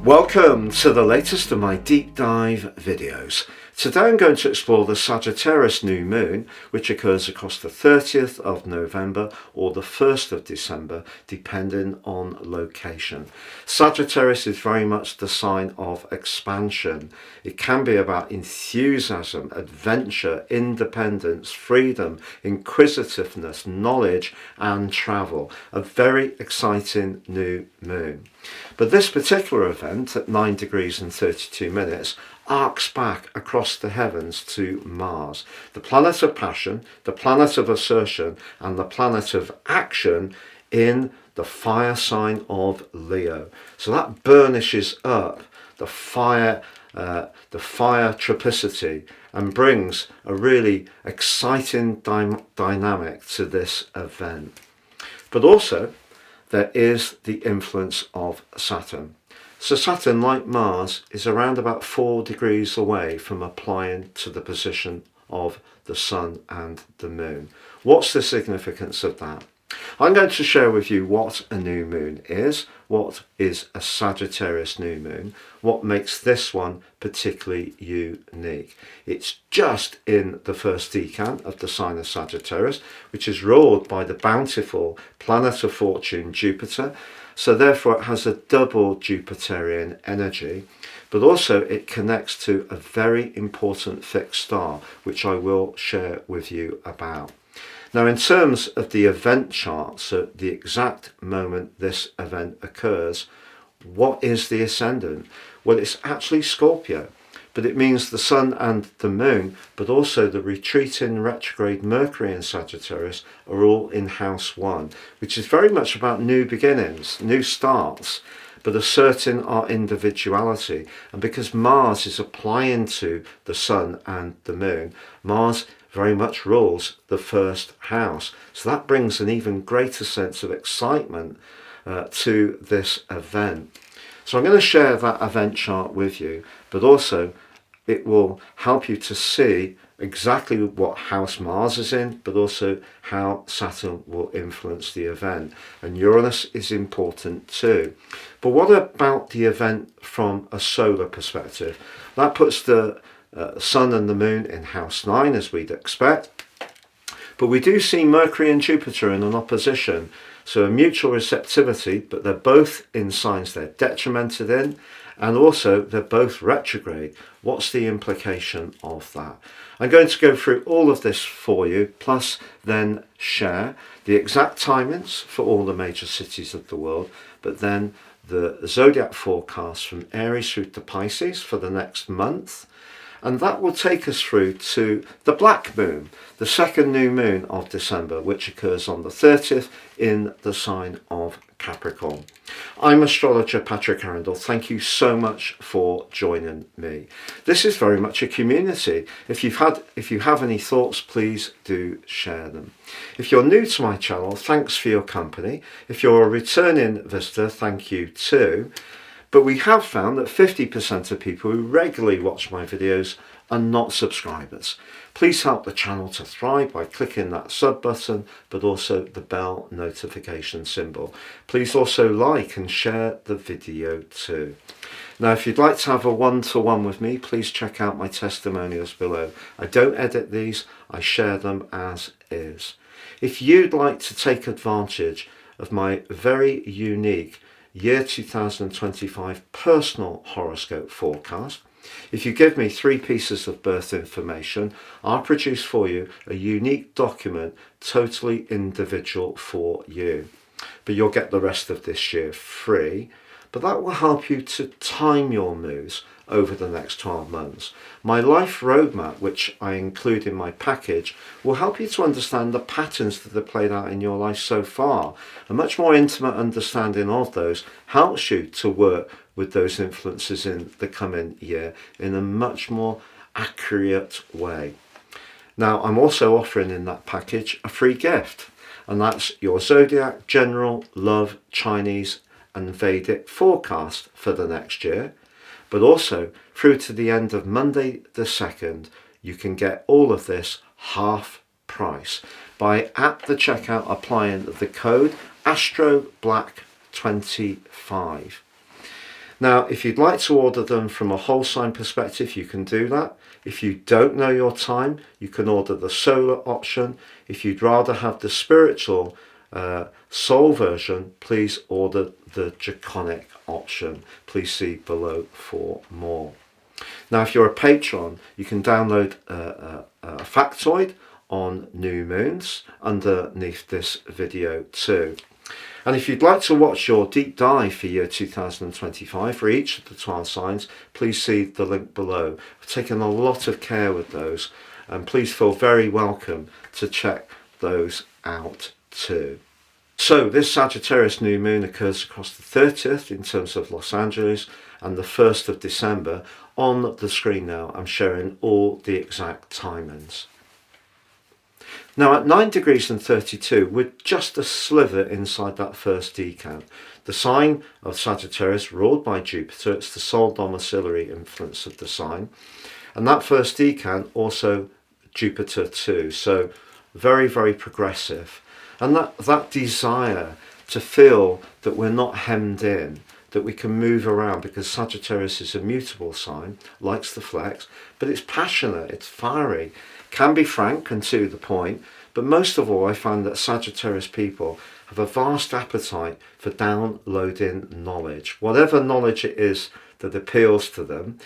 Welcome to the latest of my deep dive videos. Today I'm going to explore the Sagittarius new moon, which occurs across the 30th of November or the 1st of December, depending on location. Sagittarius is very much the sign of expansion. It can be about enthusiasm, adventure, independence, freedom, inquisitiveness, knowledge and travel. A very exciting new moon. But this particular event at 9 degrees and 32 minutes arcs back across the heavens to Mars, the planet of passion, the planet of assertion, and the planet of action in the fire sign of Leo. So that burnishes up the fire triplicity and brings a really exciting dynamic to this event. But also, there is the influence of Saturn. So Saturn, like Mars, is around about 4 degrees away from applying to the position of the Sun and the Moon. What's the significance of that? I'm going to share with you what a new moon is, what is a Sagittarius new moon, what makes this one particularly unique. It's just in the first decan of the sign of Sagittarius, which is ruled by the bountiful planet of fortune, Jupiter. So therefore it has a double Jupiterian energy, but also it connects to a very important fixed star, which I will share with you about. Now, in terms of the event chart, so the exact moment this event occurs, what is the ascendant? Well, it's actually Scorpio, but it means the Sun and the Moon, but also the retreating retrograde Mercury and Sagittarius are all in house 1, which is very much about new beginnings, new starts, but asserting our individuality. And because Mars is applying to the Sun and the Moon, Mars very much rules the first house. So that brings an even greater sense of excitement to this event. So I'm going to share that event chart with you, but also it will help you to see exactly what house Mars is in, but also how Saturn will influence the event. And Uranus is important too. But what about the event from a solar perspective? That puts the Sun and the Moon in house 9, as we'd expect. But we do see Mercury and Jupiter in an opposition. So a mutual receptivity, but they're both in signs they're detrimented in, and also they're both retrograde. What's the implication of that? I'm going to go through all of this for you, plus then share the exact timings for all the major cities of the world, but then the Zodiac forecast from Aries through to Pisces for the next month. And that will take us through to the Black Moon, the second new moon of December, which occurs on the 30th in the sign of Capricorn. I'm astrologer Patrick Arundell. Thank you so much for joining me. This is very much a community. If you have any thoughts, please do share them. If you're new to my channel, thanks for your company. If you're a returning visitor, thank you too. But we have found that 50% of people who regularly watch my videos are not subscribers. Please help the channel to thrive by clicking that sub button, but also the bell notification symbol. Please also like and share the video too. Now, if you'd like to have a one-to-one with me, please check out my testimonials below. I don't edit these, I share them as is. If you'd like to take advantage of my very unique year 2025 personal horoscope forecast, if you give me 3 pieces of birth information, I'll produce for you a unique document totally individual for you. But you'll get the rest of this year free. But that will help you to time your moves over the next 12 months. My life roadmap, which I include in my package, will help you to understand the patterns that have played out in your life so far. A much more intimate understanding of those helps you to work with those influences in the coming year in a much more accurate way. Now, I'm also offering in that package a free gift, and that's your Zodiac, General, Love, Chinese and Vedic forecast for the next year. But also through to the end of Monday the 2nd, you can get all of this half price by at the checkout applying the code ASTROBLACK25. Now, if you'd like to order them from a whole sign perspective, you can do that. If you don't know your time, you can order the solar option. If you'd rather have the spiritual soul version, please order the draconic option. Please see below for more. Now, if you're a patron, you can download a factoid on new moons underneath this video too. And if you'd like to watch your deep dive for year 2025 for each of the 12 signs, please see the link below. I've taken a lot of care with those, and please feel very welcome to check those out too. So this Sagittarius new moon occurs across the 30th in terms of Los Angeles and the 1st of December. On the screen now, I'm showing all the exact timings. Now at 9 degrees and 32, we're just a sliver inside that first decan. The sign of Sagittarius ruled by Jupiter, it's the sole domiciliary influence of the sign. And that first decan also Jupiter too, so very, very progressive. And that desire to feel that we're not hemmed in, that we can move around, because Sagittarius is a mutable sign, likes the flex, but it's passionate, it's fiery, can be frank and to the point, but most of all I find that Sagittarius people have a vast appetite for downloading knowledge. Whatever knowledge it is that appeals to them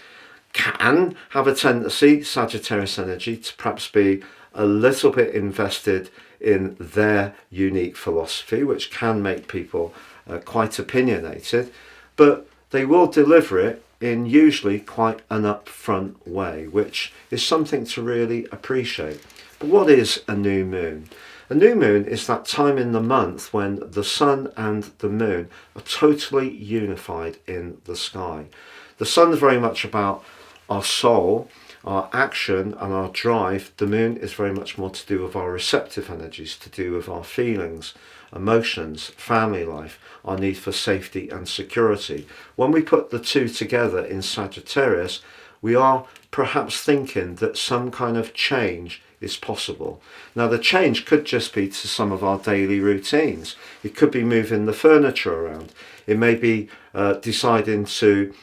can have a tendency, Sagittarius energy, to perhaps be a little bit invested in their unique philosophy, which can make people quite opinionated, but they will deliver it in usually quite an upfront way, which is something to really appreciate. But what is a new moon? A new moon is that time in the month when the sun and the moon are totally unified in the sky. The sun is very much about our soul, our action and our drive. The moon is very much more to do with our receptive energies, to do with our feelings, emotions, family life, our need for safety and security. When we put the two together in Sagittarius, we are perhaps thinking that some kind of change is possible. Now the change could just be to some of our daily routines. It could be moving the furniture around. It may be deciding to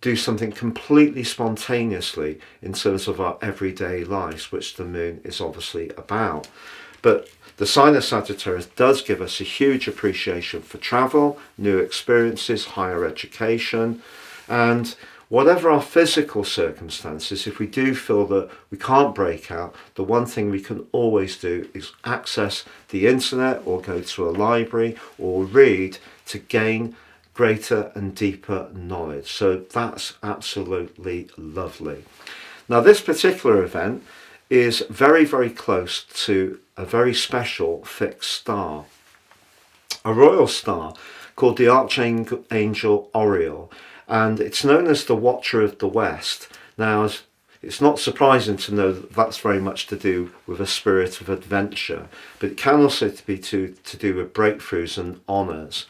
do something completely spontaneously in terms of our everyday lives, which the moon is obviously about. But the sign of Sagittarius does give us a huge appreciation for travel, new experiences, higher education, and whatever our physical circumstances, if we do feel that we can't break out, the one thing we can always do is access the internet or go to a library or read to gain greater and deeper knowledge. So that's absolutely lovely. Now this particular event is very, very close to a very special fixed star, a royal star called the Archangel Oriole, and it's known as the Watcher of the West. Now it's not surprising to know that that's very much to do with a spirit of adventure, but it can also be to do with breakthroughs and honours.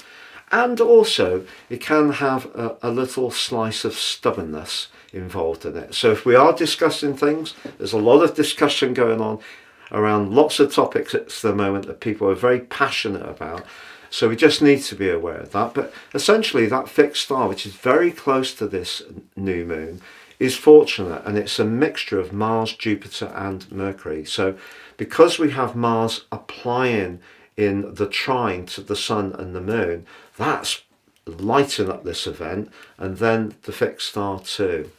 And also it can have a little slice of stubbornness involved in it. So if we are discussing things, there's a lot of discussion going on around lots of topics at the moment that people are very passionate about. So we just need to be aware of that. But essentially that fixed star, which is very close to this new moon, is fortunate, and it's a mixture of Mars, Jupiter and Mercury. So because we have Mars applying in the trine to the sun and the moon, that's lighting up this event, and then the fixed star too.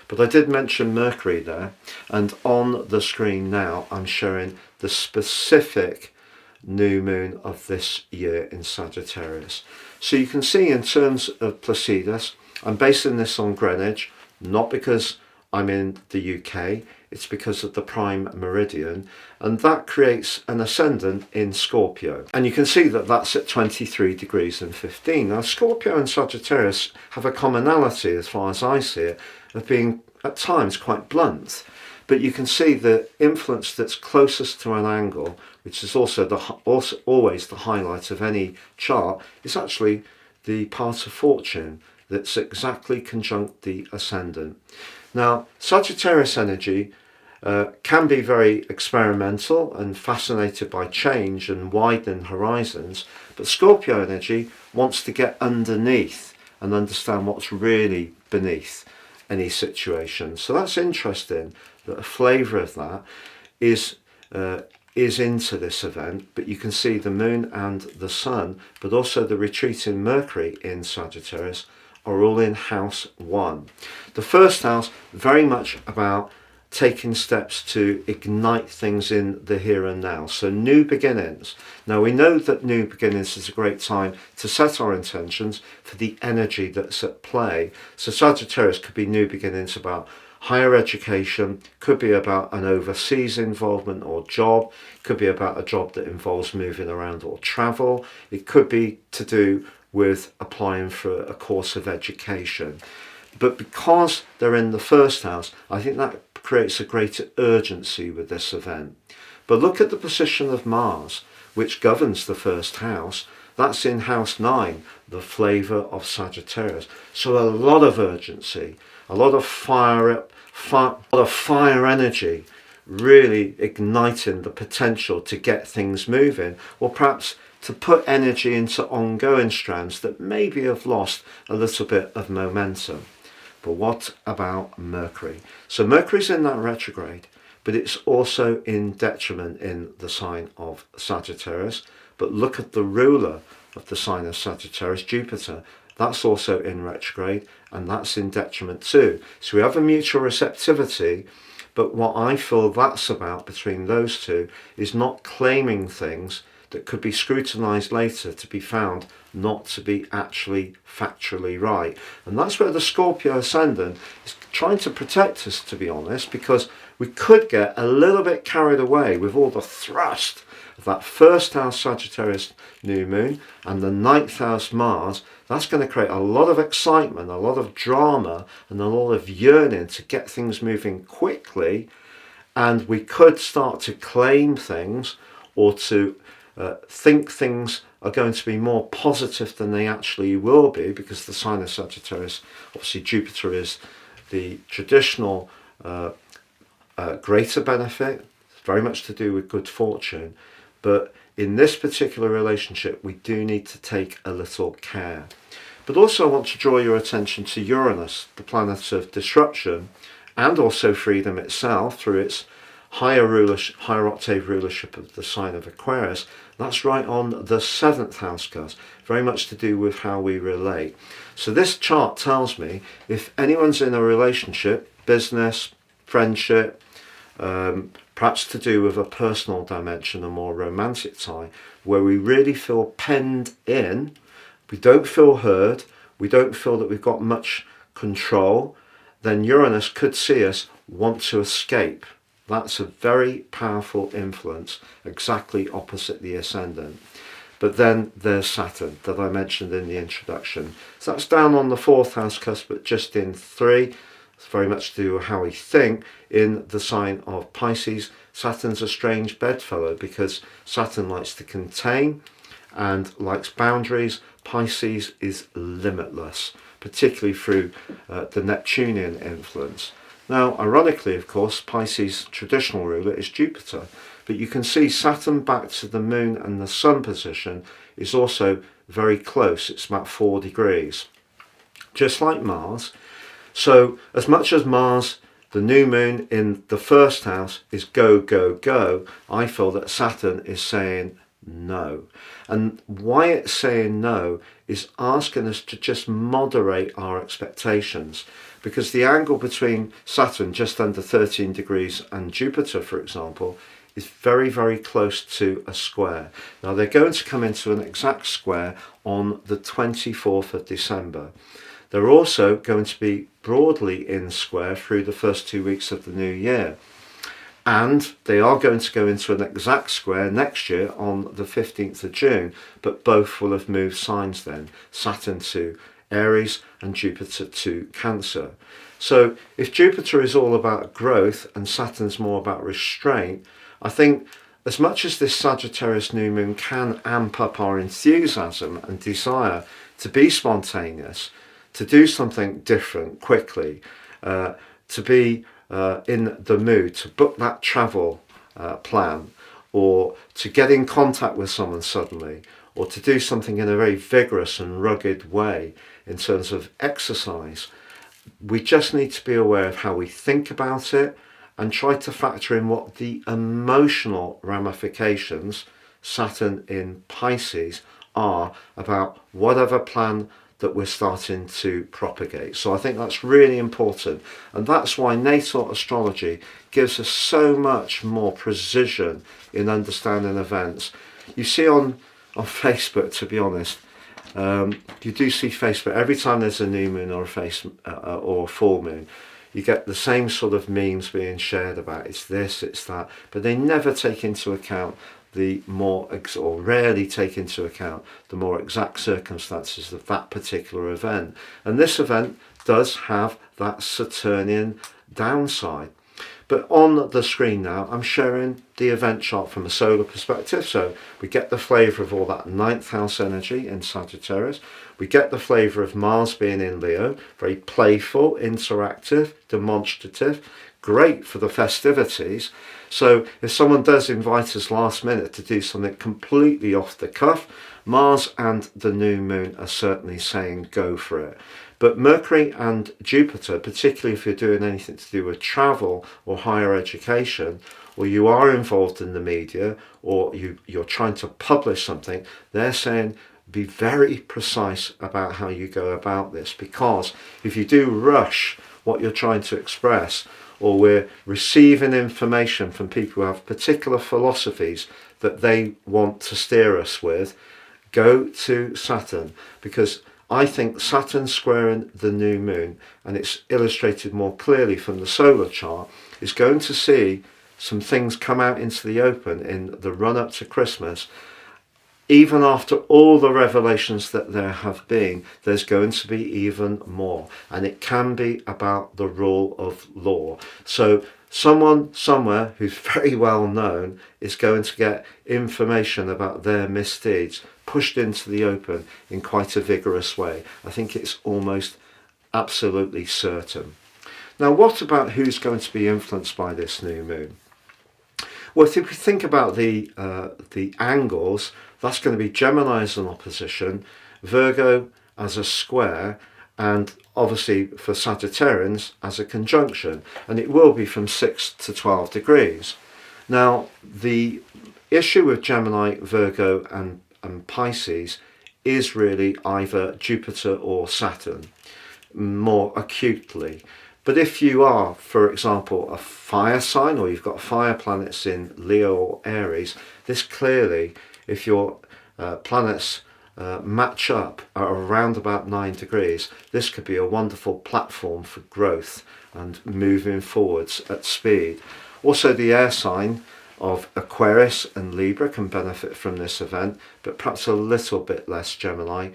But I did mention Mercury there, and on the screen now I'm showing the specific new moon of this year in Sagittarius. So you can see in terms of Placidus, I'm basing this on Greenwich, not because I'm in the UK, it's because of the prime meridian, and that creates an ascendant in Scorpio. And you can see that that's at 23 degrees and 15. Now Scorpio and Sagittarius have a commonality, as far as I see it, of being at times quite blunt. But you can see the influence that's closest to an angle, which is also always the highlight of any chart, is actually the part of fortune that's exactly conjunct the ascendant. Now, Sagittarius energy can be very experimental and fascinated by change and widening horizons, but Scorpio energy wants to get underneath and understand what's really beneath any situation. So that's interesting that a flavour of that is into this event, but you can see the moon and the sun, but also the retreating Mercury in Sagittarius are all in house 1. The first house, very much about taking steps to ignite things in the here and now. So new beginnings. Now we know that new beginnings is a great time to set our intentions for the energy that's at play. So Sagittarius could be new beginnings about higher education, could be about an overseas involvement or job, could be about a job that involves moving around or travel. It could be to do with applying for a course of education. But because they're in the first house, I think that creates a greater urgency with this event. But look at the position of Mars, which governs the first house. That's in house 9, the flavour of Sagittarius. So a lot of urgency, a lot of fire energy, really igniting the potential to get things moving, or perhaps to put energy into ongoing strands that maybe have lost a little bit of momentum. But what about Mercury? So Mercury's in that retrograde, but it's also in detriment in the sign of Sagittarius. But look at the ruler of the sign of Sagittarius, Jupiter. That's also in retrograde, and that's in detriment too. So we have a mutual receptivity, but what I feel that's about between those two is not claiming things that could be scrutinised later to be found not to be actually factually right. And that's where the Scorpio ascendant is trying to protect us, to be honest, because we could get a little bit carried away with all the thrust of that first house Sagittarius new moon and the 9th house Mars. That's going to create a lot of excitement, a lot of drama, and a lot of yearning to get things moving quickly. And we could start to claim things or to think things are going to be more positive than they actually will be, because the sign of Sagittarius, obviously Jupiter is the traditional greater benefit, very much to do with good fortune. But in this particular relationship, we do need to take a little care. But also I want to draw your attention to Uranus, the planet of disruption, and also freedom itself through its higher octave rulership of the sign of Aquarius. That's right on the 7th house cusp, very much to do with how we relate. So this chart tells me if anyone's in a relationship, business, friendship, perhaps to do with a personal dimension, a more romantic tie, where we really feel penned in, we don't feel heard, we don't feel that we've got much control, then Uranus could see us want to escape. That's a very powerful influence, exactly opposite the ascendant. But then there's Saturn that I mentioned in the introduction. So that's down on the 4th house cusp, but just in 3. It's very much to do with how we think. In the sign of Pisces, Saturn's a strange bedfellow because Saturn likes to contain and likes boundaries. Pisces is limitless, particularly through the Neptunian influence. Now, ironically, of course, Pisces' traditional ruler is Jupiter, but you can see Saturn back to the moon and the sun position is also very close. It's about 4 degrees, just like Mars. So as much as Mars, the new moon in the first house, is go, go, go, I feel that Saturn is saying no. And why it's saying no is asking us to just moderate our expectations, because the angle between Saturn, just under 13 degrees, and Jupiter, for example, is very, very close to a square. Now they're going to come into an exact square on the 24th of December. They're also going to be broadly in square through the first 2 weeks of the new year. And they are going to go into an exact square next year on the 15th of June, but both will have moved signs then, Saturn to Aries and Jupiter to Cancer. So if Jupiter is all about growth and Saturn's more about restraint, I think as much as this Sagittarius new moon can amp up our enthusiasm and desire to be spontaneous, to do something different quickly, to be in the mood to book that travel plan, or to get in contact with someone suddenly, or to do something in a very vigorous and rugged way in terms of exercise, we just need to be aware of how we think about it and try to factor in what the emotional ramifications, Saturn in Pisces, are about whatever plan that we're starting to propagate. So I think that's really important, and that's why natal astrology gives us so much more precision in understanding events. You see on Facebook, to be honest, you do see Facebook every time there's a new moon or or a full moon. You get the same sort of memes being shared about it's this, it's that, but they never take into account or rarely take into account the more exact circumstances of that particular event. And this event does have that Saturnian downside. But on the screen now, I'm sharing the event chart from a solar perspective. So we get the flavour of all that ninth house energy in Sagittarius. We get the flavour of Mars being in Leo, very playful, interactive, demonstrative, great for the festivities. So if someone does invite us last minute to do something completely off the cuff, Mars and the new moon are certainly saying go for it. But Mercury and Jupiter, particularly if you're doing anything to do with travel or higher education, or you are involved in the media, or you're trying to publish something, they're saying be very precise about how you go about this, because if you do rush what you're trying to express, or we're receiving information from people who have particular philosophies that they want to steer us with, go to Saturn, because I think Saturn squaring the new moon, and it's illustrated more clearly from the solar chart, is going to see some things come out into the open in the run-up to Christmas. Even after all the revelations that there have been, there's going to be even more. And it can be about the rule of law. So someone somewhere who's very well known is going to get information about their misdeeds pushed into the open in quite a vigorous way. I think it's almost absolutely certain. Now, what about who's going to be influenced by this new moon? Well, if we think about the angles, that's going to be Gemini as an opposition, Virgo as a square, and obviously for Sagittarians as a conjunction. And it will be from 6 to 12 degrees. Now, the issue with Gemini, Virgo and Pisces is really either Jupiter or Saturn, more acutely. But if you are, for example, a fire sign, or you've got fire planets in Leo or Aries, this clearly, if your planets match up at around about 9 degrees, this could be a wonderful platform for growth and moving forwards at speed. Also, the air sign of Aquarius and Libra can benefit from this event, but perhaps a little bit less Gemini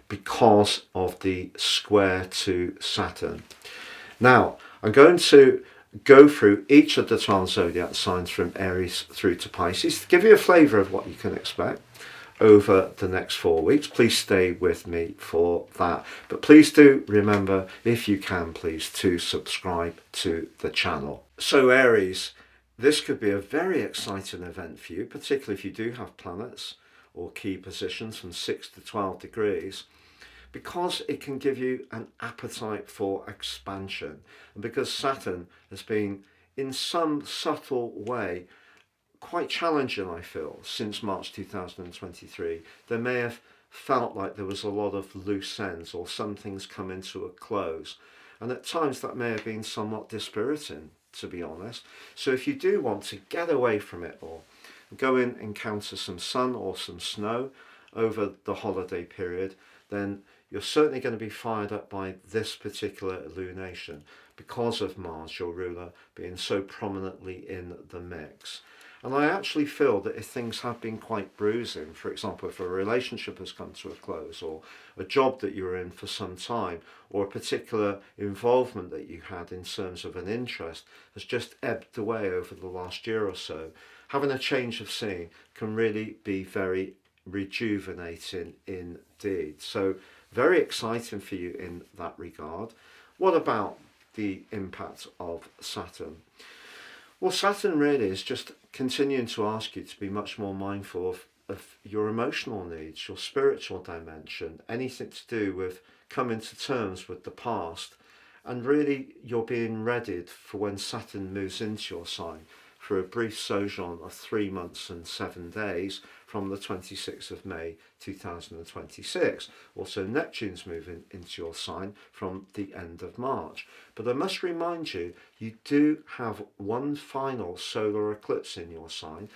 because of the square to Saturn. Now, I'm going to go through each of the 12 zodiac signs from Aries through to Pisces to give you a flavour of what you can expect over the next 4 weeks. Please stay with me for that. But please do remember, if you can, please, to subscribe to the channel. So Aries, this could be a very exciting event for you, particularly if you do have planets or key positions from 6 to 12 degrees. Because it can give you an appetite for expansion, and because Saturn has been in some subtle way quite challenging, I feel, since March 2023. There may have felt like there was a lot of loose ends, or some things come into a close, and at times that may have been somewhat dispiriting, to be honest. So if you do want to get away from it all, go and encounter some sun or some snow over the holiday period, then you're certainly going to be fired up by this particular lunation because of Mars, your ruler, being so prominently in the mix. And I actually feel that if things have been quite bruising, for example, if a relationship has come to a close, or a job that you were in for some time, or a particular involvement that you had in terms of an interest has just ebbed away over the last year or so, having a change of scene can really be very rejuvenating indeed. So very exciting for you in that regard. What about the impact of Saturn? Well, Saturn really is just continuing to ask you to be much more mindful of of your emotional needs, your spiritual dimension, anything to do with coming to terms with the past. And really, you're being readied for when Saturn moves into your sign for a brief sojourn of 3 months and 7 days from the 26th of May 2026. Also, Neptune's moving into your sign from the end of March. But I must remind you, you do have one final solar eclipse in your sign,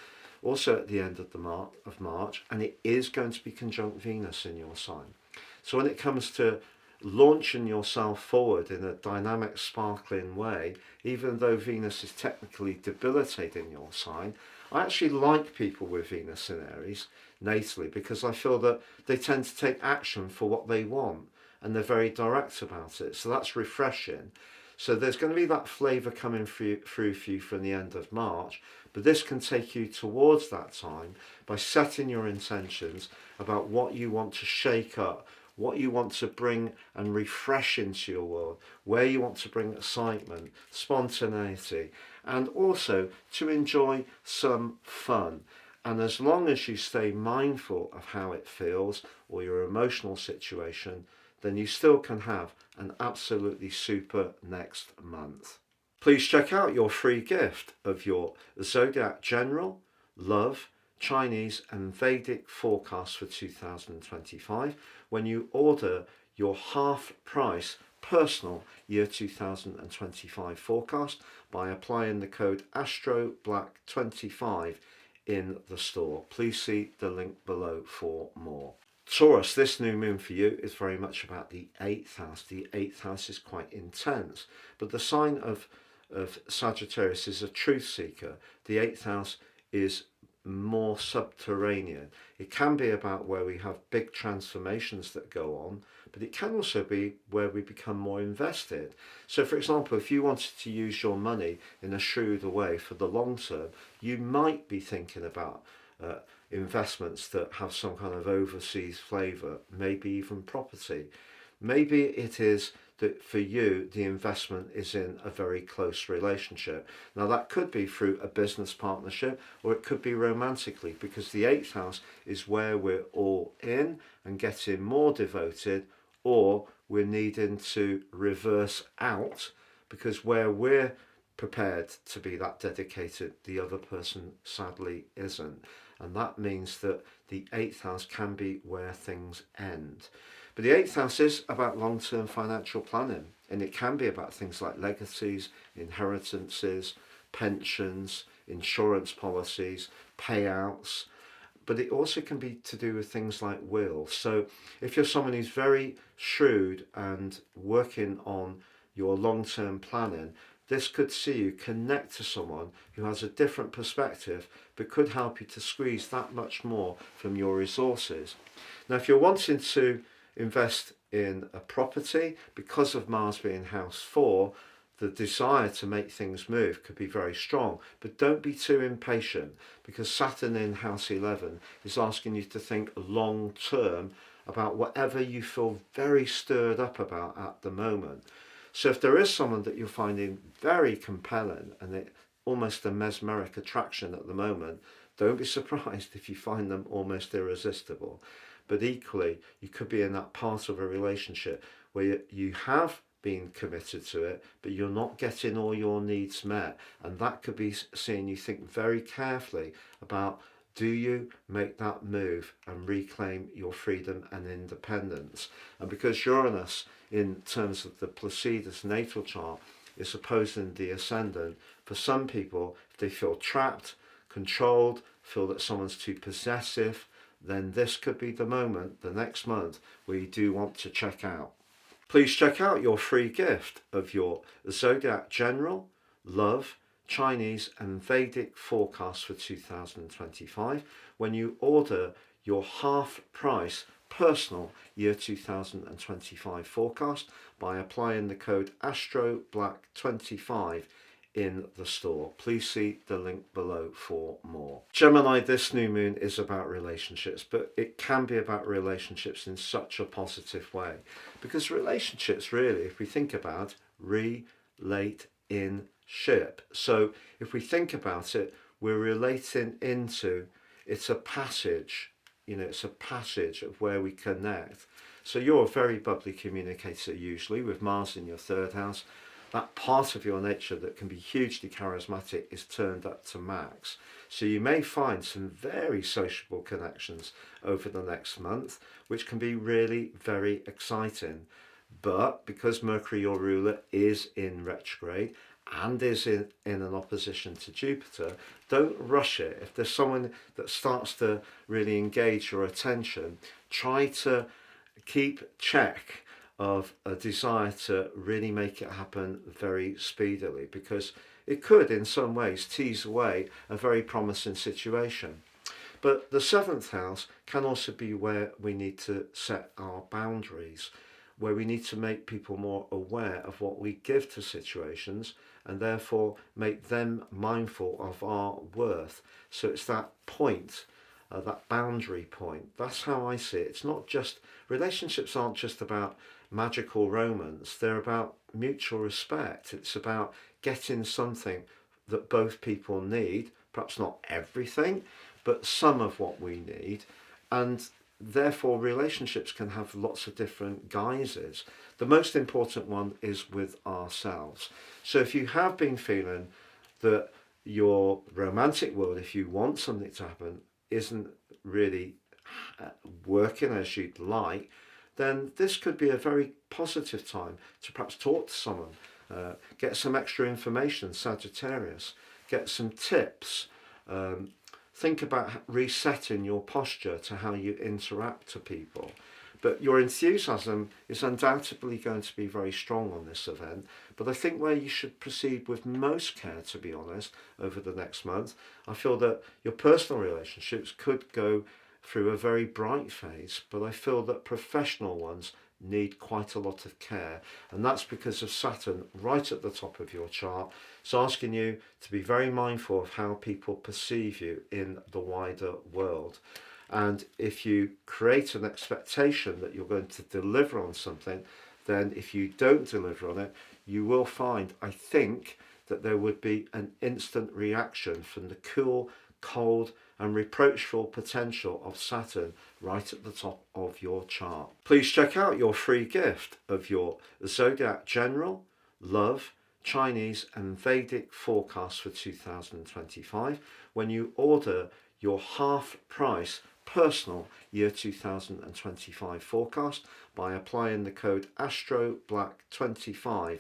also at the end of March, and it is going to be conjunct Venus in your sign. So when it comes to launching yourself forward in a dynamic, sparkling way, even though Venus is technically debilitating your sign, I actually like people with Venus in Aries natally, because I feel that they tend to take action for what they want and they're very direct about it. So that's refreshing. So there's going to be that flavour coming through for you from the end of March, but this can take you towards that time by setting your intentions about what you want to shake up, what you want to bring and refresh into your world, where you want to bring excitement, spontaneity, and also to enjoy some fun. And as long as you stay mindful of how it feels or your emotional situation, then you still can have an absolutely super next month. Please check out your free gift of your Zodiac General, Love, Chinese and Vedic forecast for 2025 when you order your half price personal year 2025 forecast by applying the code ASTROBLACK25 in the store. Please see the link below for more. Taurus, this new moon for you is very much about the 8th house. The 8th house is quite intense, but the sign of Sagittarius is a truth seeker. The 8th house is more subterranean. It can be about where we have big transformations that go on, but it can also be where we become more invested. So for example, if you wanted to use your money in a shrewd way for the long term, you might be thinking about investments that have some kind of overseas flavour, maybe even property. Maybe it is that for you the investment is in a very close relationship. Now that could be through a business partnership, or it could be romantically, because the 8th house is where we're all in and getting more devoted, or we're needing to reverse out, because where we're prepared to be that dedicated, the other person sadly isn't. And that means that the 8th house can be where things end. But the 8th house is about long-term financial planning, and it can be about things like legacies, inheritances, pensions, insurance policies, payouts, but it also can be to do with things like will. So if you're someone who's very shrewd and working on your long-term planning, this could see you connect to someone who has a different perspective, but could help you to squeeze that much more from your resources. Now, if you're wanting to invest in a property, because of Mars being house 4, the desire to make things move could be very strong, but don't be too impatient, because Saturn in house 11 is asking you to think long term about whatever you feel very stirred up about at the moment. So if there is someone that you're finding very compelling and it almost a mesmeric attraction at the moment, don't be surprised if you find them almost irresistible. But equally, you could be in that part of a relationship where you have been committed to it, but you're not getting all your needs met. And that could be seeing you think very carefully about, do you make that move and reclaim your freedom and independence? And because Uranus, in terms of the Placidus natal chart, is opposing the ascendant, for some people, if they feel trapped, controlled, feel that someone's too possessive, then this could be the moment, the next month, where you do want to check out. Please check out your free gift of your Zodiac General, Love, Chinese and Vedic forecast for 2025 when you order your half price personal year 2025 forecast by applying the code ASTROBLACK25 in the store. Please see the link below for more. Gemini, this new moon is about relationships, but it can be about relationships in such a positive way, because relationships really, if we think about relate in ship. So if we think about it, we're relating into it's a passage, it's a passage of where we connect. So you're a very bubbly communicator usually, with Mars in your third house. That part of your nature that can be hugely charismatic is turned up to max. So you may find some very sociable connections over the next month, which can be really very exciting. But because Mercury, your ruler, is in retrograde and is in an opposition to Jupiter, don't rush it. If there's someone that starts to really engage your attention, try to keep check of a desire to really make it happen very speedily, because it could in some ways tease away a very promising situation. But the seventh house can also be where we need to set our boundaries, where we need to make people more aware of what we give to situations and therefore make them mindful of our worth. So it's that point, that boundary point. That's how I see it. It's not just, relationships aren't just about magical romance, they're about mutual respect. It's about getting something that both people need, perhaps not everything, but some of what we need. And therefore relationships can have lots of different guises. The most important one is with ourselves. So if you have been feeling that your romantic world, if you want something to happen, isn't really working as you'd like, then this could be a very positive time to perhaps talk to someone, get some extra information, Sagittarius, get some tips, think about resetting your posture to how you interact to people. But your enthusiasm is undoubtedly going to be very strong on this event. But I think where you should proceed with most care, to be honest, over the next month, I feel that your personal relationships could go through a very bright phase, but I feel that professional ones need quite a lot of care, and that's because of Saturn right at the top of your chart. It's asking you to be very mindful of how people perceive you in the wider world. And if you create an expectation that you're going to deliver on something, then if you don't deliver on it, you will find, I think, that there would be an instant reaction from the cool, cold and reproachful potential of Saturn right at the top of your chart. Please check out your free gift of your Zodiac General, Love, Chinese and Vedic forecast for 2025 when you order your half price personal year 2025 forecast by applying the code ASTROBLACK25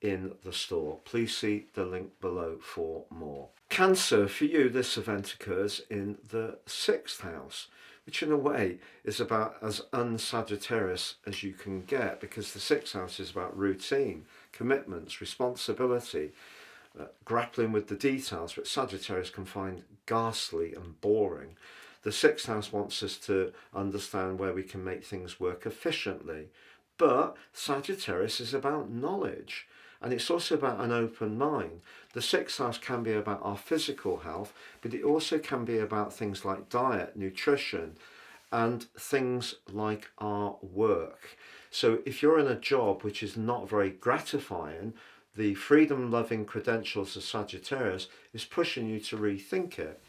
in the store. Please see the link below for more. Cancer, for you this event occurs in the 6th house, which in a way is about as un-Sagittarius as you can get, because the 6th house is about routine, commitments, responsibility, grappling with the details, which Sagittarius can find ghastly and boring. The 6th house wants us to understand where we can make things work efficiently. But Sagittarius is about knowledge, and it's also about an open mind. The 6th house can be about our physical health, but it also can be about things like diet, nutrition, and things like our work. So if you're in a job which is not very gratifying, the freedom-loving credentials of Sagittarius is pushing you to rethink it.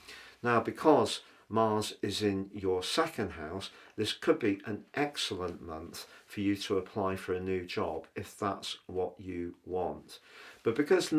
Now, because Mars is in your 2nd house, this could be an excellent month for you to apply for a new job if that's what you want. But because the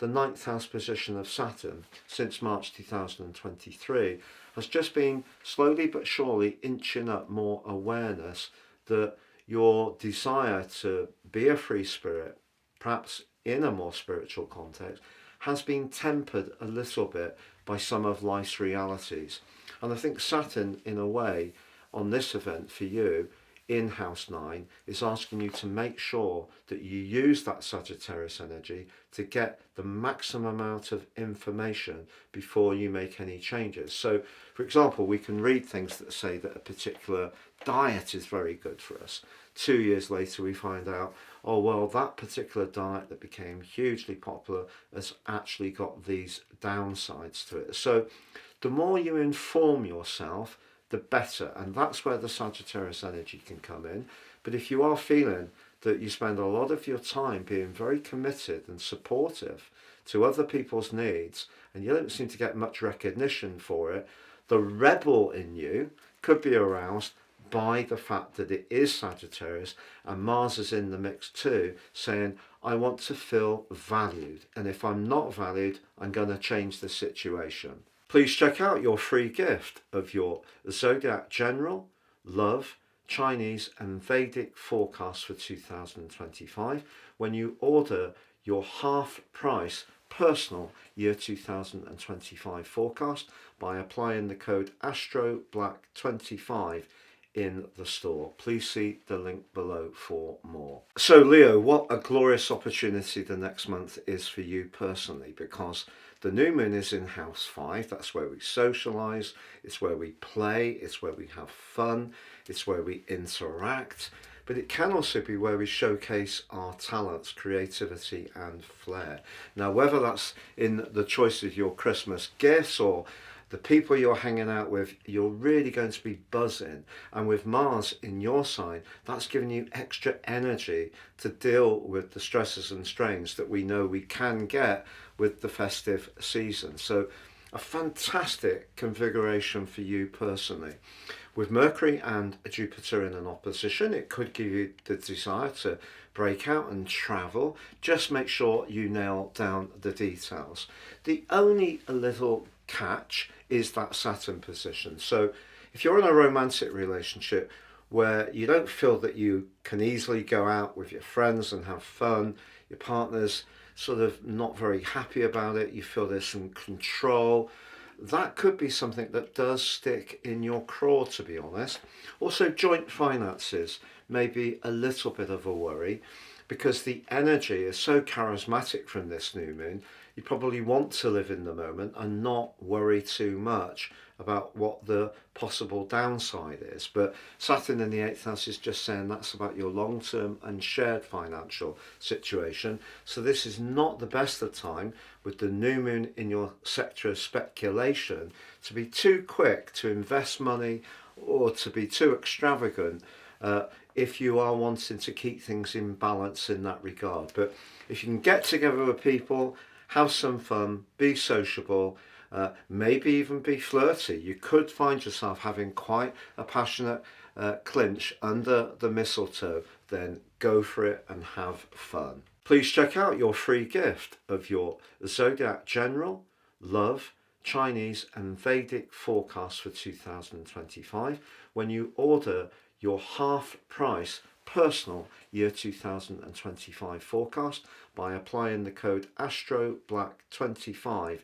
9th house position of Saturn since March 2023 has just been slowly but surely inching up more awareness that your desire to be a free spirit, perhaps in a more spiritual context, has been tempered a little bit by some of life's realities. And I think Saturn, in a way, on this event for you, in House 9, is asking you to make sure that you use that Sagittarius energy to get the maximum amount of information before you make any changes. So, for example, we can read things that say that a particular diet is very good for us. 2 years later, we find out, oh, well, that particular diet that became hugely popular has actually got these downsides to it. So the more you inform yourself, the better. And that's where the Sagittarius energy can come in. But if you are feeling that you spend a lot of your time being very committed and supportive to other people's needs and you don't seem to get much recognition for it, the rebel in you could be aroused by the fact that it is Sagittarius and Mars is in the mix too, saying, I want to feel valued, and if I'm not valued, I'm going to change the situation. Please check out your free gift of your Zodiac General, Love, Chinese and Vedic forecast for 2025 when you order your half price personal year 2025 forecast by applying the code ASTROBLACK25 in the store. Please see the link below for more. So Leo, what a glorious opportunity the next month is for you personally, because the new moon is in house 5. That's where we socialize, it's where we play, it's where we have fun, it's where we interact, but it can also be where we showcase our talents, creativity and flair. Now, whether that's in the choice of your Christmas gifts or the people you're hanging out with, you're really going to be buzzing. And with Mars in your sign, that's giving you extra energy to deal with the stresses and strains that we know we can get with the festive season. So a fantastic configuration for you personally. With Mercury and Jupiter in an opposition, it could give you the desire to break out and travel. Just make sure you nail down the details. The only little catch is that Saturn position. So if you're in a romantic relationship where you don't feel that you can easily go out with your friends and have fun, your partner's sort of not very happy about it, you feel there's some control, that could be something that does stick in your craw, to be honest. Also, joint finances may be a little bit of a worry because the energy is so charismatic from this new moon. You probably want to live in the moment and not worry too much about what the possible downside is. But Saturn in the 8th house is just saying that's about your long-term and shared financial situation. So this is not the best of time with the new moon in your sector of speculation to be too quick to invest money or to be too extravagant if you are wanting to keep things in balance in that regard. But if you can get together with people, have some fun, be sociable, maybe even be flirty, you could find yourself having quite a passionate clinch under the mistletoe, then go for it and have fun. Please check out your free gift of your Zodiac General, Love, Chinese and Vedic forecast for 2025 when you order your half price personal year 2025 forecast by applying the code ASTROBLACK25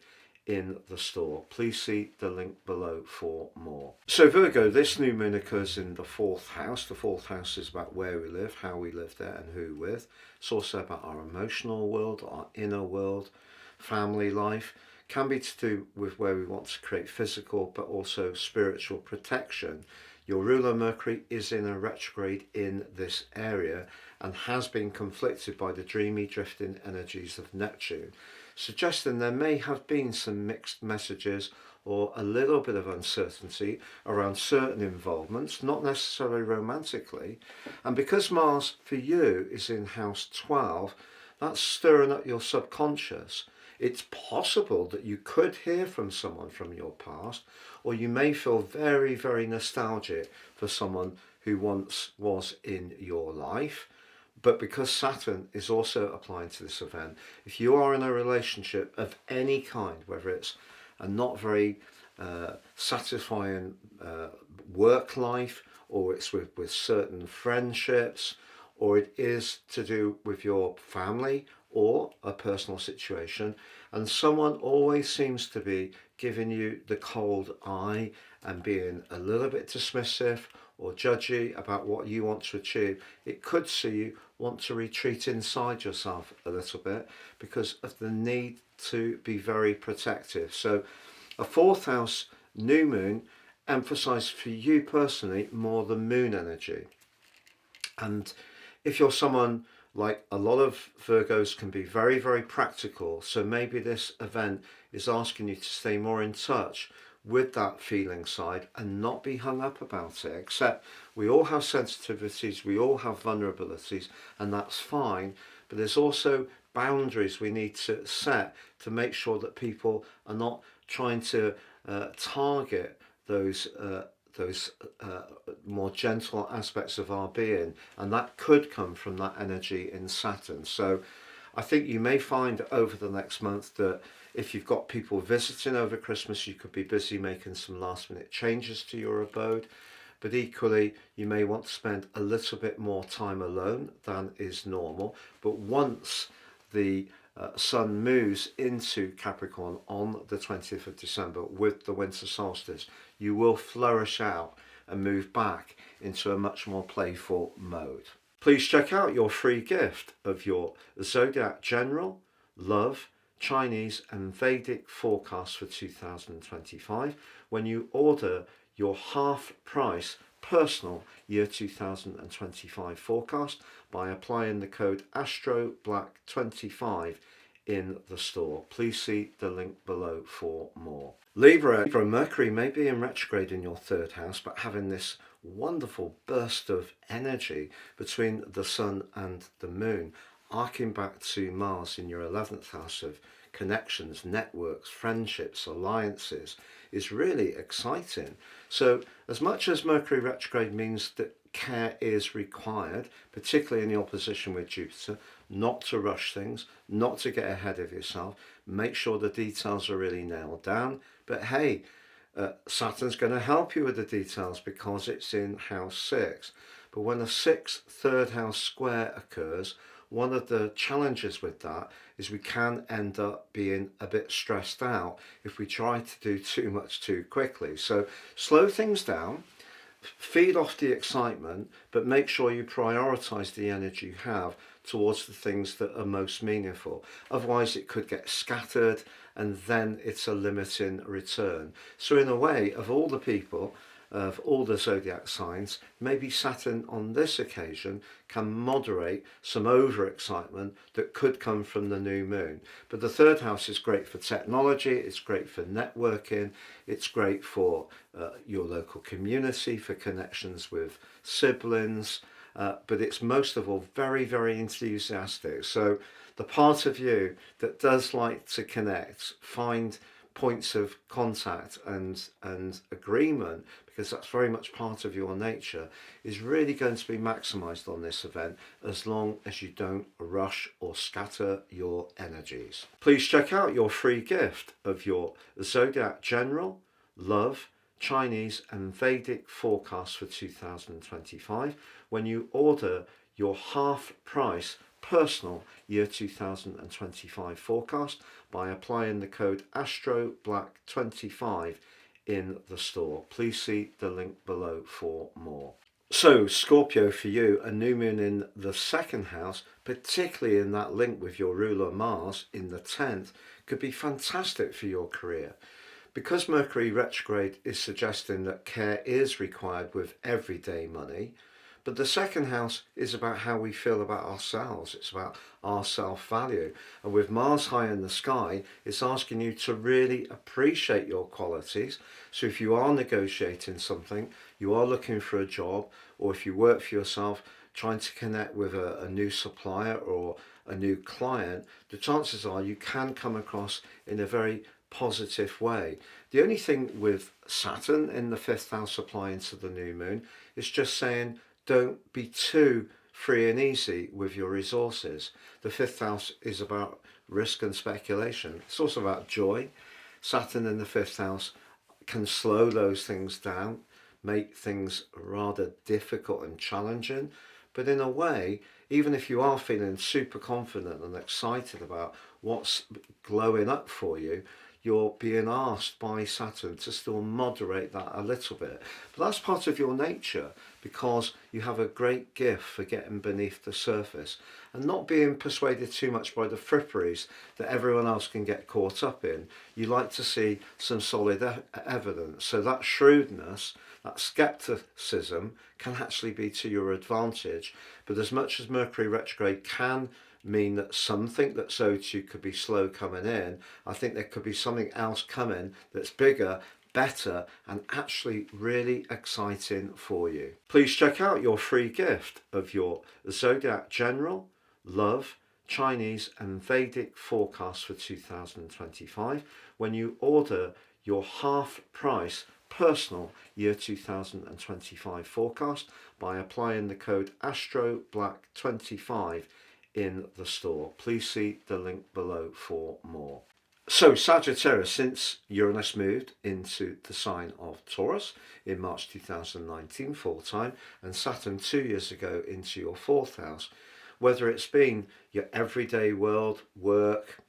in the store. Please see the link below for more. So Virgo, this new moon occurs in the 4th house. The 4th house is about where we live, how we live there and who with. It's also about our emotional world, our inner world, family life. Can be to do with where we want to create physical but also spiritual protection. Your ruler Mercury is in a retrograde in this area and has been conflicted by the dreamy drifting energies of Neptune, suggesting there may have been some mixed messages or a little bit of uncertainty around certain involvements, not necessarily romantically. And because Mars for you is in house 12, that's stirring up your subconscious. It's possible that you could hear from someone from your past, or you may feel very, very nostalgic for someone who once was in your life. But because Saturn is also applying to this event, if you are in a relationship of any kind, whether it's a not very satisfying work life, or it's with certain friendships, or it is to do with your family or a personal situation, and someone always seems to be giving you the cold eye and being a little bit dismissive or judgy about what you want to achieve, it could see you want to retreat inside yourself a little bit because of the need to be very protective. So a 4th house new moon emphasizes for you personally more the moon energy. And if you're someone like a lot of Virgos can be very, very practical, so maybe this event is asking you to stay more in touch with that feeling side and not be hung up about it, except we all have sensitivities, we all have vulnerabilities, and that's fine, but there's also boundaries we need to set to make sure that people are not trying to target those more gentle aspects of our being, and that could come from that energy in Saturn. So I think you may find over the next month that if you've got people visiting over Christmas, you could be busy making some last minute changes to your abode. But equally, you may want to spend a little bit more time alone than is normal. But once the Sun moves into Capricorn on the 20th of December with the winter solstice, you will flourish out and move back into a much more playful mode. Please check out your free gift of your Zodiac General, Love, Chinese and Vedic forecast for 2025 when you order your half price personal year 2025 forecast by applying the code ASTROBLACK25 in the store. Please see the link below for more. Libra, Mercury may be in retrograde in your third house, but having this wonderful burst of energy between the Sun and the Moon, arcing back to Mars in your 11th house of connections, networks, friendships, alliances, is really exciting. So as much as Mercury retrograde means that care is required, particularly in the opposition with Jupiter, not to rush things, not to get ahead of yourself, make sure the details are really nailed down. But hey, Saturn's going to help you with the details because it's in house 6. But when a 6th third house square occurs, one of the challenges with that is we can end up being a bit stressed out if we try to do too much too quickly. So slow things down, feed off the excitement, but make sure you prioritize the energy you have towards the things that are most meaningful. Otherwise it could get scattered and then it's a limiting return. So in a way, of all the people, of all the zodiac signs, maybe Saturn on this occasion can moderate some overexcitement that could come from the new moon. But the third house is great for technology, it's great for networking, it's great for your local community, for connections with siblings, but it's most of all very, very enthusiastic. So the part of you that does like to connect, find points of contact and agreement, because that's very much part of your nature, is really going to be maximized on this event as long as you don't rush or scatter your energies. Please check out your free gift of your Zodiac General, Love, Chinese and Vedic forecast for 2025 when you order your half price personal year 2025 forecast by applying the code ASTROBLACK25 in the store. Please see the link below for more. So Scorpio, for you, a new moon in the second house, particularly in that link with your ruler Mars in the 10th, could be fantastic for your career. Because Mercury retrograde is suggesting that care is required with everyday money, but the second house is about how we feel about ourselves. It's about our self-value. And with Mars high in the sky, it's asking you to really appreciate your qualities. So if you are negotiating something, you are looking for a job, or if you work for yourself, trying to connect with a new supplier or a new client, the chances are you can come across in a very positive way. The only thing with Saturn in the 5th house applying to the new moon is just saying, don't be too free and easy with your resources. The 5th house is about risk and speculation. It's also about joy. Saturn in the 5th house can slow those things down, make things rather difficult and challenging. But in a way, even if you are feeling super confident and excited about what's glowing up for you, you're being asked by Saturn to still moderate that a little bit. But that's part of your nature, because you have a great gift for getting beneath the surface and not being persuaded too much by the fripperies that everyone else can get caught up in. You like to see some solid evidence. So that shrewdness, that skepticism can actually be to your advantage. But as much as Mercury retrograde can mean that something that's owed to you could be slow coming in, I think there could be something else coming that's bigger, better, and actually really exciting for you. Please check out your free gift of your Zodiac General, Love, Chinese and Vedic forecasts for 2025 when you order your half price personal year 2025 forecast by applying the code ASTROBLACK25 in the store. Please see the link below for more. So Sagittarius, since Uranus moved into the sign of Taurus in March 2019 full time, and Saturn 2 years ago into your fourth house, whether it's been your everyday world, work,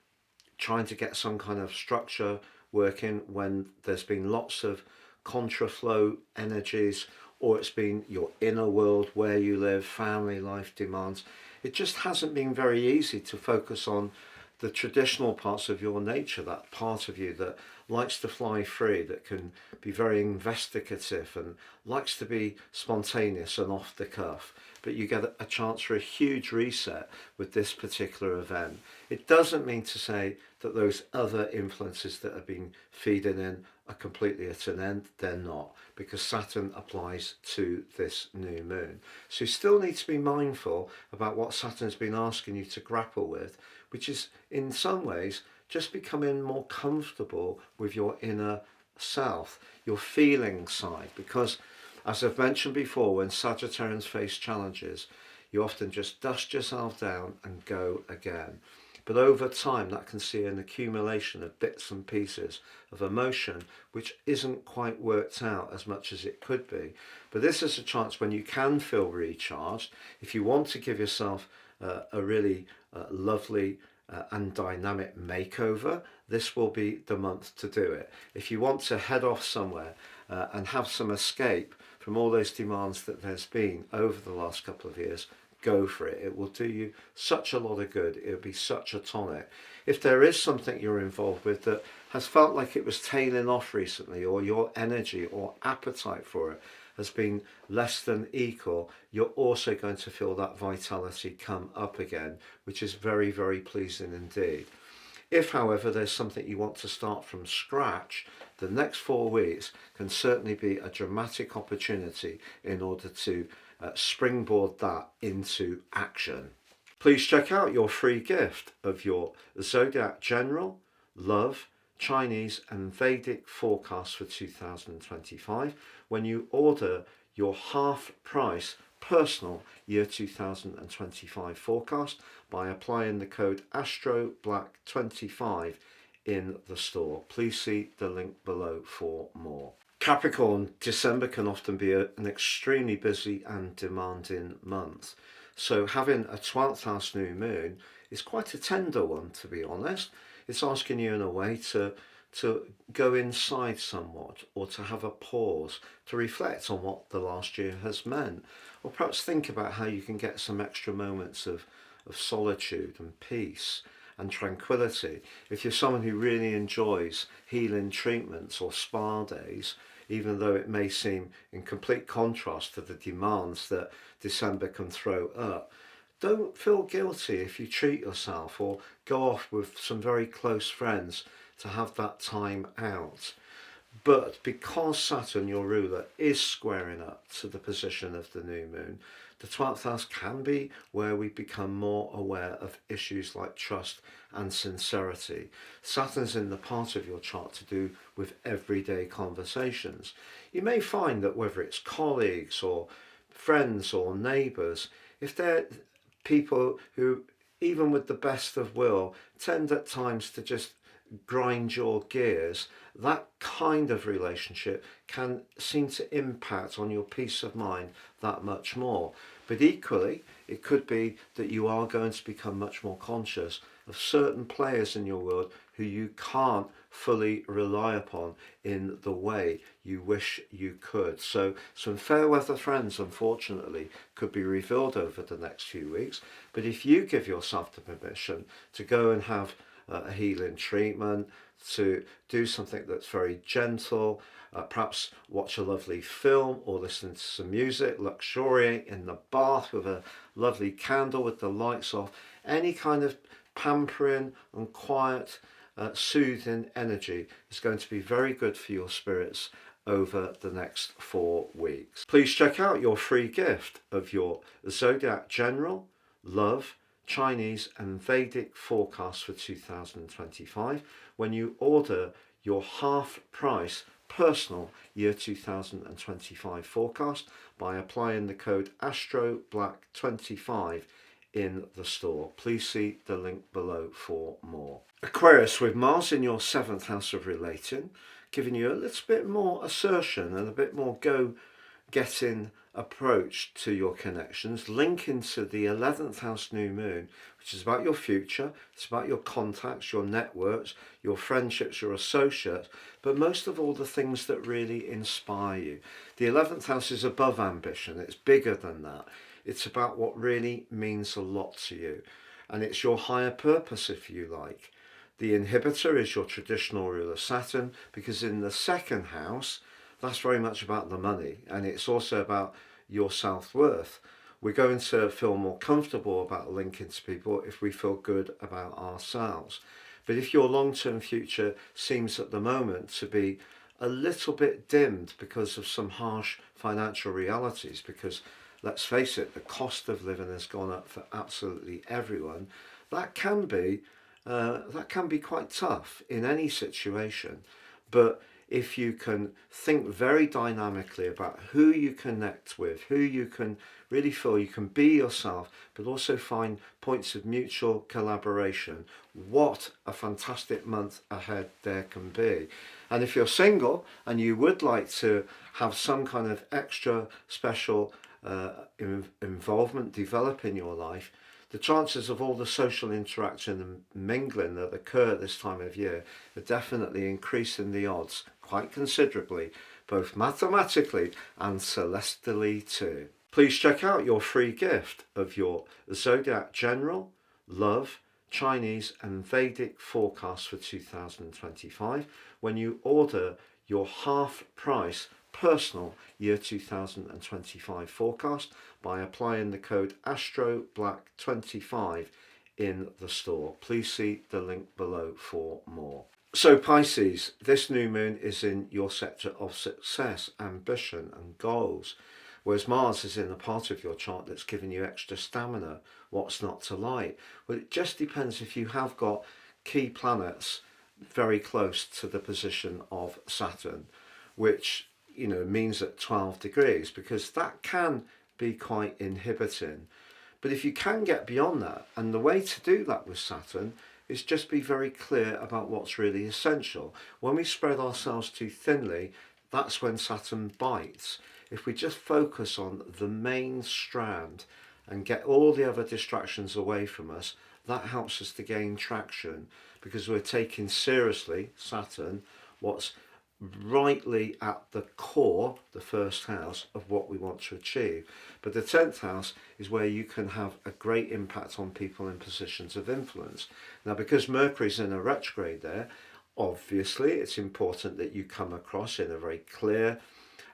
trying to get some kind of structure working when there's been lots of contraflow energies, or it's been your inner world where you live, family life demands, it just hasn't been very easy to focus on the traditional parts of your nature, that part of you that likes to fly free, that can be very investigative and likes to be spontaneous and off the cuff. But you get a chance for a huge reset with this particular event. It doesn't mean to say that those other influences that have been feeding in are completely at an end. They're not, because Saturn applies to this new moon. So you still need to be mindful about what Saturn's been asking you to grapple with, which is in some ways just becoming more comfortable with your inner self, your feeling side, because as I've mentioned before, when Sagittarians face challenges, you often just dust yourself down and go again. But over time, that can see an accumulation of bits and pieces of emotion which isn't quite worked out as much as it could be. But this is a chance when you can feel recharged. If you want to give yourself a really lovely and dynamic makeover, this will be the month to do it. If you want to head off somewhere and have some escape from all those demands that there's been over the last couple of years, go for it. It will do you such a lot of good. It'll be such a tonic. If there is something you're involved with that has felt like it was tailing off recently, or your energy or appetite for it has been less than equal, you're also going to feel that vitality come up again, which is very, very pleasing indeed. If, however, there's something you want to start from scratch, the next 4 weeks can certainly be a dramatic opportunity in order to springboard that into action. Please check out your free gift of your Zodiac General, Love, Chinese and Vedic forecast for 2025 when you order your half price personal year 2025 forecast by applying the code ASTROBLACK25 in the store. Please see the link below for more. Capricorn, December can often be an extremely busy and demanding month. So having a 12th house new moon is quite a tender one, to be honest. It's asking you in a way to go inside somewhat, or to have a pause, to reflect on what the last year has meant, or perhaps think about how you can get some extra moments of solitude and peace and tranquility. If you're someone who really enjoys healing treatments or spa days, even though it may seem in complete contrast to the demands that December can throw up, don't feel guilty if you treat yourself or go off with some very close friends to have that time out. But because Saturn, your ruler, is squaring up to the position of the new moon, the 12th house can be where we become more aware of issues like trust and sincerity. Saturn's in the part of your chart to do with everyday conversations. You may find that whether it's colleagues or friends or neighbours, if they're people who, even with the best of will, tend at times to just grind your gears, that kind of relationship can seem to impact on your peace of mind that much more. But equally, it could be that you are going to become much more conscious of certain players in your world who you can't fully rely upon in the way you wish you could. So some fair weather friends, unfortunately, could be revealed over the next few weeks. But if you give yourself the permission to go and have a healing treatment, to do something that's very gentle, perhaps watch a lovely film or listen to some music, luxuriate in the bath with a lovely candle with the lights off, any kind of pampering and quiet, soothing energy is going to be very good for your spirits over the next 4 weeks. Please check out your free gift of your Zodiac General, Love, Chinese and Vedic forecasts for 2025 when you order your half price personal year 2025 forecast by applying the code ASTROBLACK25 in the store. Please see the link below for more. Aquarius, with Mars in your 7th house of relating, giving you a little bit more assertion and a bit more go-getting approach to your connections, linking to the 11th house new moon, which is about your future. It's about your contacts, your networks, your friendships, your associates, but most of all the things that really inspire you. The 11th house is above ambition. It's bigger than that. It's about what really means a lot to you, and it's your higher purpose, if you like. The inhibitor is your traditional ruler Saturn, because in the 2nd house that's very much about the money, and it's also about your self-worth. We're going to feel more comfortable about linking to people if we feel good about ourselves. But if your long-term future seems at the moment to be a little bit dimmed because of some harsh financial realities, because let's face it, the cost of living has gone up for absolutely everyone, that can be quite tough in any situation. But if you can think very dynamically about who you connect with, who you can really feel you can be yourself, but also find points of mutual collaboration, what a fantastic month ahead there can be. And if you're single and you would like to have some kind of extra special involvement develop in your life, the chances of all the social interaction and mingling that occur at this time of year are definitely increasing the odds quite considerably, both mathematically and celestially too. Please check out your free gift of your Zodiac General, Love, Chinese and Vedic forecast for 2025 when you order your half price personal year 2025 forecast by applying the code ASTROBLACK25 in the store. Please see the link below for more. So Pisces, this new moon is in your sector of success, ambition and goals, whereas Mars is in a part of your chart that's giving you extra stamina. What's not to like? Well, it just depends if you have got key planets very close to the position of Saturn, which means at 12 degrees, because that can be quite inhibiting. But if you can get beyond that, and the way to do that with Saturn is just be very clear about what's really essential. When we spread ourselves too thinly, that's when Saturn bites. If we just focus on the main strand and get all the other distractions away from us, that helps us to gain traction, because we're taking seriously, Saturn, what's rightly at the core, the 1st house, of what we want to achieve. But the 10th house is where you can have a great impact on people in positions of influence. Now, because Mercury's in a retrograde there, obviously it's important that you come across in a very clear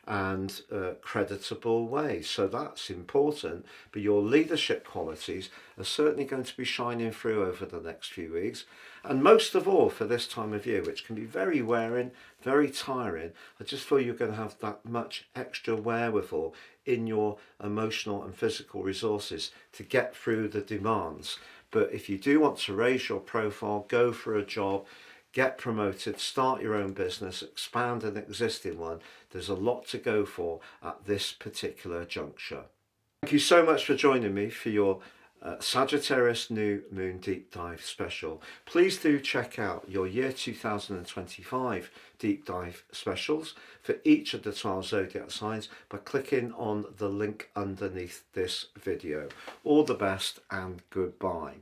and creditable way. So that's important, but your leadership qualities are certainly going to be shining through over the next few weeks. And most of all for this time of year, which can be very wearing, very tiring, I just feel you're going to have that much extra wherewithal in your emotional and physical resources to get through the demands. But if you do want to raise your profile, go for a job, get promoted, start your own business, expand an existing one, there's a lot to go for at this particular juncture. Thank you so much for joining me for your Sagittarius New Moon Deep Dive special. Please do check out your year 2025 Deep Dive specials for each of the 12 zodiac signs by clicking on the link underneath this video. All the best and goodbye.